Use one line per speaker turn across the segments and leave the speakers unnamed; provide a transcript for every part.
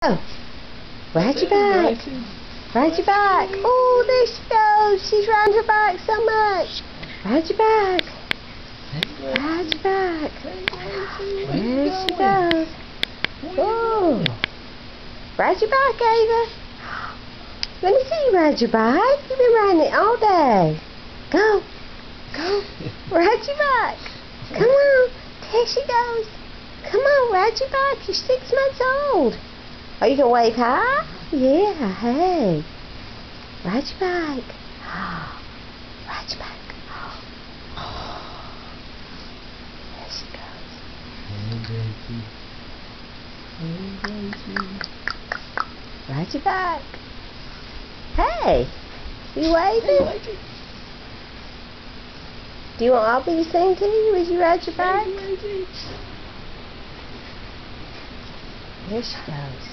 Oh, ride your back. Ride your back. Oh, there she goes. She's riding her back so much. Ride your back. Ride your back. There she goes. Oh, ride your back, Ava. Let me see you ride your bike. You've been riding it all day. Go. Go. Ride your back. Come on. There she goes. Come on, ride your bike. You're 6 months old. Are you going to wave high? Yeah, hey. Ride your bike. Ride your bike. There she goes. Ride your bike. Hey, you waving? Do you want Aubrey to sing to you as you ride your bike? There she goes.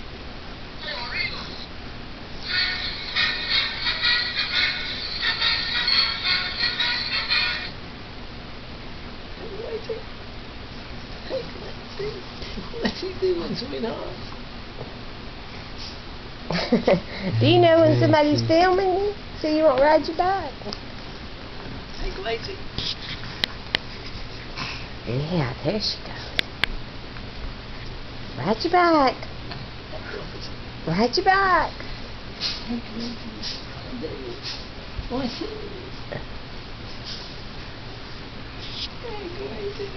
What's he doing, sweetheart?
Do you know when somebody's filming you, so you won't ride your bike?
Hey, Gracie.
Yeah, there she goes. Ride your bike. Ride your bike.
Hey, Gracie. What's it? Hey, Gracie.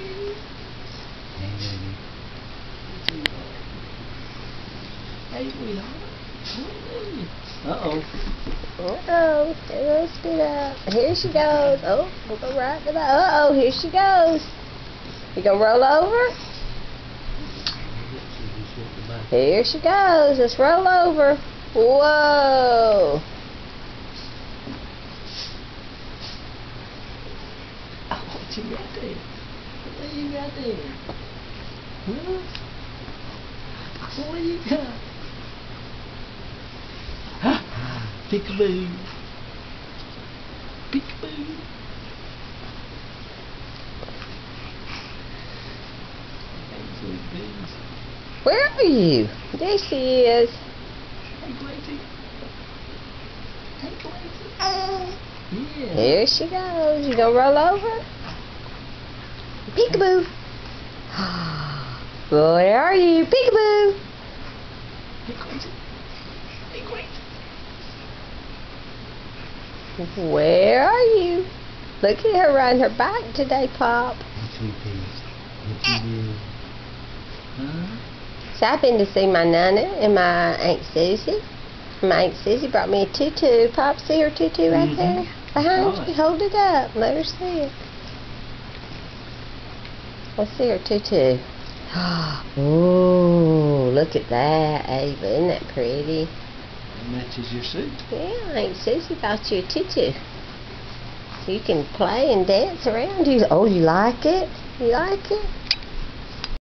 Hey, baby. Hey, sweetheart. Uh-oh.
Uh-oh. There goes Speed Up. Here she goes. Oh, we'll go right to that. Uh-oh, here she goes. You gonna roll over? Here she goes. Let's roll over. Whoa.
Oh, what you got there? What you got there? Huh? What you got? Peekaboo. Peekaboo.
Where are you? There she is.
Hey, Gracie. Hey, Gracie. Yeah.
Here she goes. You gonna roll over? Peekaboo. Where are you? Peekaboo.
Hey, Gracie. Hey, Gracie.
Where are you? Look at her riding her bike today, Pop.
What you do? Huh?
So I've been to see my Nana and my Aunt Susie. My Aunt Susie brought me a tutu. Pop, see her tutu right there? Behind you. Hold it up. Let her see it. Let's see her tutu. Oh, look at that, Ava. Isn't that pretty?
It matches your suit.
Yeah, Aunt Susie bought you a tutu. So you can play and dance around. Oh, you like it? You like it?